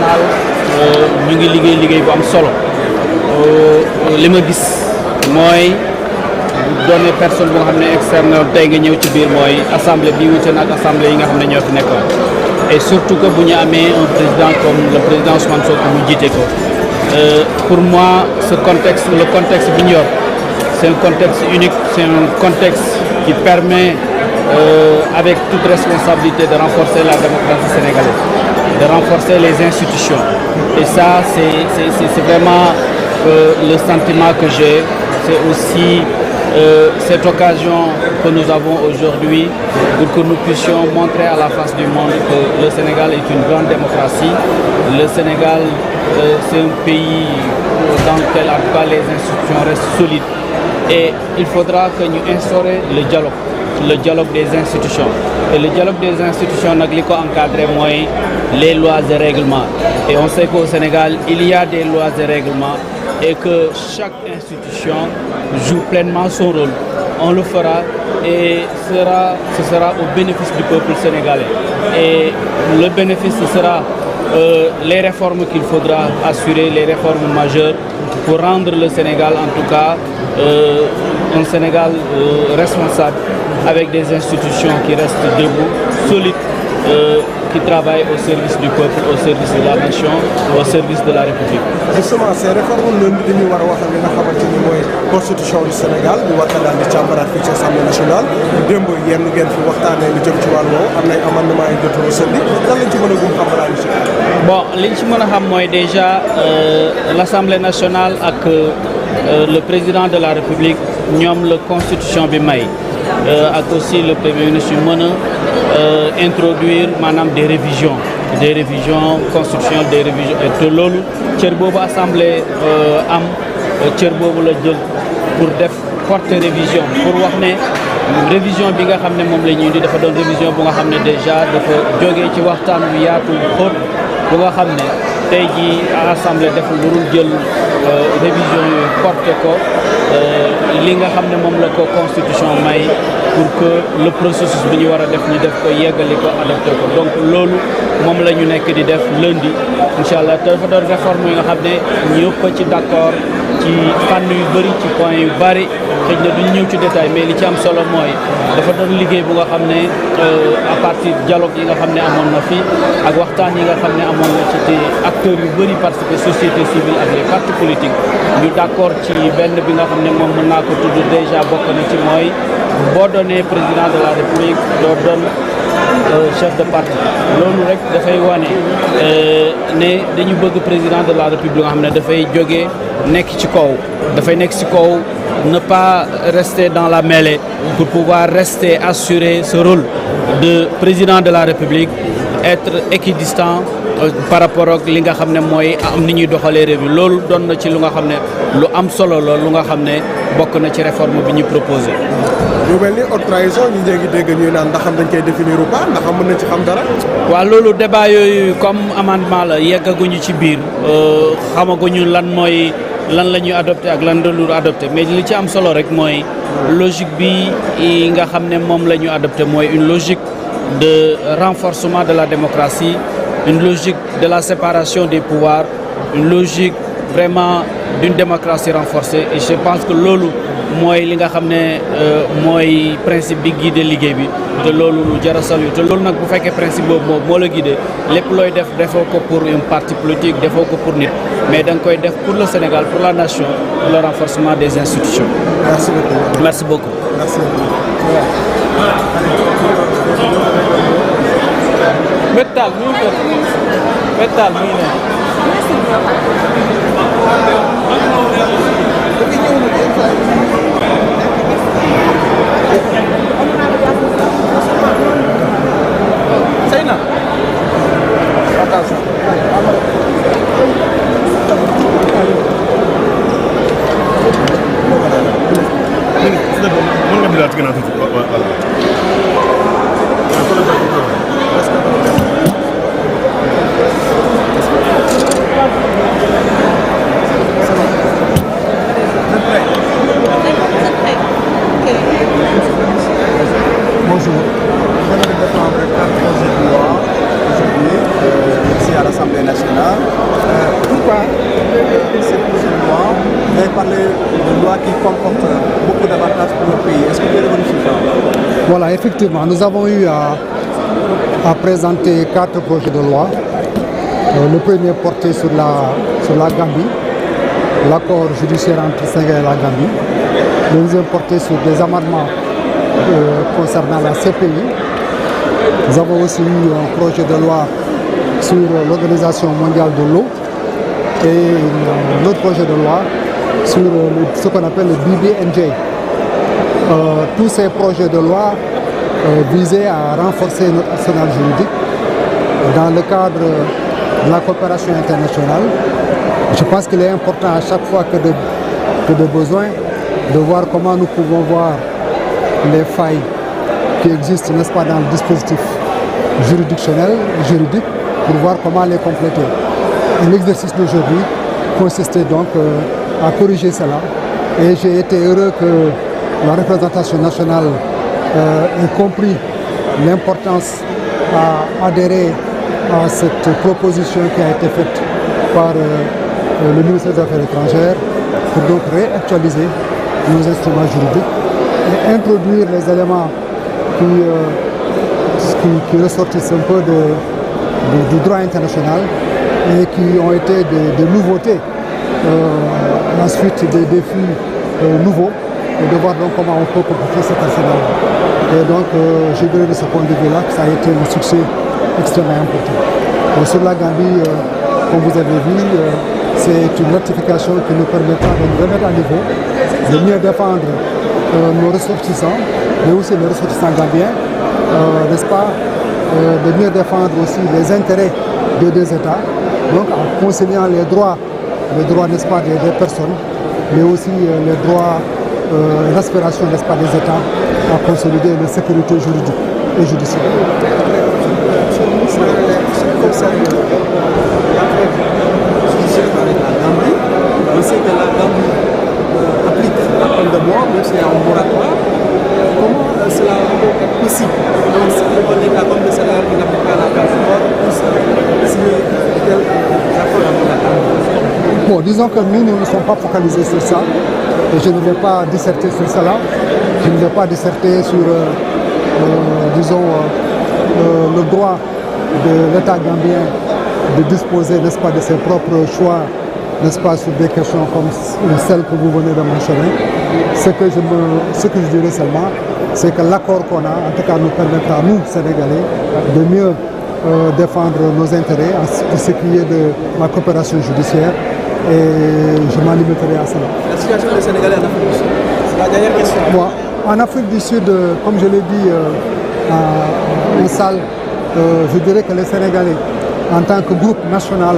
Sall ñu ngi liggéey bu am solo li ma gis mooy doone personne bu nga xam ne externe tey nga ñëw ci biir mooy assemblée bi wute na ak assemblée yi nga xam ne ñoo fi nekkoon et surtout que bu ñu amee un président comme le président Ousmane Sonko mu jiite ko pour moi ce contexte le contexte bi ñu yor c'est un contexte unique c'est un contexte qui permet avec toute responsabilité de renforcer la démocratie sénégalaise, de renforcer les institutions. Et ça, c'est vraiment le sentiment que j'ai. C'est aussi cette occasion que nous avons aujourd'hui pour que nous puissions montrer à la face du monde que le Sénégal est une grande démocratie. Le Sénégal, c'est un pays dans lequel, en tout cas, les institutions restent solides. Et il faudra que nous instaurions le dialogue des institutions. Et le dialogue des institutions, nous avons encadré les lois et règlements. Et on sait qu'au Sénégal, il y a des lois et règlements et que chaque institution joue pleinement son rôle. On le fera et ce sera au bénéfice du peuple sénégalais. Et le bénéfice, ce sera les réformes qu'il faudra assurer, les réformes majeures pour rendre le Sénégal, en tout cas, un Sénégal responsable, avec des institutions qui restent debout, solides, qui travaillent au service du peuple, au service de la nation, au service de la République. Justement, ces réformes nous war a waxal li nga xamante ni mooy constitution du Sénégal ñu war ko daal di càmbaraat fii ci Assemblée nationale démb yéen ngeen fi waxtaanee lu jëm ci wàll woowu am nay amendement yu jotul sëndi lan lañ ci mën a gum xam balaa ñu ci bon liñ ci mën a xam mooy déjà l'Assemblée nationale ak le président de la République ñoom la constitution bi may ak aussi le premier ministre yu mën a introduire maanaam des révisions constitutionnelles, des révisions et te loolu cër boobu assemblée am cër boobu la jël pour def porter révision pour wax ne révision bi nga xam ne moom la ñuy indi dafa doon révision bu nga xam ne déjà dafa jógee ci waxtaan wi yaatu xóot bu nga xam ne tey jii assemblée def lu dul jël révision yooyu porter ko li nga xam ne moom la ko constitution may pour que le processus bi ñu war a def ñu def ko yeggali ko adopté ko donc loolu moom la ñu nekk di def lundi incha allah te dafa doon réforme yi nga xam ne ñëpp ci d'accord ci fànn yu bëri ci point yu bëri xëy na duñ ñëw ci détail mais li ci am solo mooy dafa doon liggéey bu nga xam ne à partir dialogue yi nga xam ne amoon na fi ak waxtaan yi nga xam ne amoon na ci te acteurs yu bëri parce que société civile ak les partis politiques ñu d'accord ci benn bi nga xam ne moom mën naa ko tudd déjà bokk na ci mooy boo doonee président de la République doo doon chef de parti loolu rek dafay wane ne dañu bëgg président de la République nga xam ne dafay jógee nekk ci kaw dafay nekk ci kaw ne pas rester dans la mêlée pour pouvoir rester assurer ce rôle de président de la République être équidistant par rapport ak li nga xam ne mooy am ni ñuy doxalee réew mi loolu doon na ci lu nga xam ne lu am solo la lu nga xam ne bokk na ci réforme bi ñu proposé. yu mel ni haute trahison ñu ngi dégg ñuy naan ndax dañ koy définir ou pas ndax mën nañ ci xam dara. waaw loolu débat yooyu comme amendement la yeggaguñu ci biir xamaguñu lan la ñuy adopté ak lan la ñu adopté mais li ci am solo rek mooy logique bi nga xam ne moom la ñu adopté mooy une logique de renforcement de la démocratie. Une logique de la séparation des pouvoirs, une logique vraiment d'une démocratie renforcée et je pense que loolu mooy li nga xam ne mooy principe bi guidé liggéey bi te loolu lu jar a saluer te loolu nag bu fekkee principe boobu moom moo la guidé lépp looy def defoo ko pour un parti politique defoo ko pour nit mais da nga koy def pour le Sénégal pour la nation pour le renforcement des institutions. Merci beaucoup. Merci beaucoup. Merci. Métal mi ngi métal mi ngi Seyna attention mën nga bilaat gën a tuuti voilà Bonjour. Je viens de défendre 4 projets de loi aujourd'hui ici à l'Assemblée nationale. Voilà. Pourquoi ces projets de loi? Vous avez parlé de loi qui comporte beaucoup d'avantages pour le pays. Est-ce que vous pouvez revenir sur ça? Voilà, effectivement, nous avons eu à présenter 4 projets de loi. Le premier porté sur la Gambie, l'accord judiciaire entre le Sénégal et la Gambie. Le deuxième porté sur des amendements concernant la CPI. Nous avons aussi eu un projet de loi sur l'Organisation mondiale de l'eau et un autre projet de loi sur ce qu'on appelle le BBNJ. Tous ces projets de loi visaient à renforcer notre arsenal juridique dans le cadre de la coopération internationale. Je pense qu'il est important à chaque fois que de besoin de voir comment nous pouvons voir les failles qui existent, n'est-ce pas, dans le dispositif juridique, pour voir comment les compléter. Et l'exercice d'aujourd'hui consistait donc à corriger cela. Et j'ai été heureux que la représentation nationale ait compris l'importance à adhérer à cette proposition qui a été faite par le ministère des Affaires étrangères pour donc réactualiser nos instruments juridiques et introduire les éléments qui ressortissent un peu du droit international et qui ont été des nouveautés, ensuite des défis nouveaux, et de voir donc comment on peut compléter cet arsenal. Et donc je dirais de ce point de vue-là que ça a été un succès extrêmement important. Et sur la Gambie, comme vous avez vu, c'est une ratification qui nous permettra de nous remettre à niveau, de mieux défendre nos ressortissants, mais aussi les ressortissants gambiens, n'est-ce pas, de mieux défendre aussi les intérêts des deux États, donc en conciliant les droits, n'est-ce pas, des personnes, mais aussi les droits, l'aspiration, n'est-ce pas, des États à consolider la sécurité juridique et judiciaire. Monsieur le ministre, ce qui concerne l'affaire judiciaire avec la Gambie, on sait que la Gambie applique la peine de mort, même si c'est un moratoire. Comment cela est possible dans les cas comme le Sénégal qui n'applique pas la peine de mort, puisse signer tel accord avec la Gambie? Bon, disons que nous ne sommes pas focalisés sur ça, et je ne vais pas disserter sur cela. Je ne vais pas disserter sur, disons, le droit de l'État gambien de disposer, n'est-ce pas, de ses propres choix, n'est-ce pas, sur des questions comme celles que vous venez de mentionner. Ce que je dirais seulement, c'est que l'accord qu'on a, en tout cas, nous permettra, nous, Sénégalais, de mieux défendre nos intérêts pour ce qui est de la coopération judiciaire, et je m'en limiterai à cela. La situation des Sénégalais en Afrique du Sud, c'est la dernière question. Bon, en Afrique du Sud, comme je l'ai dit en salle, je dirais que les Sénégalais, en tant que groupe national,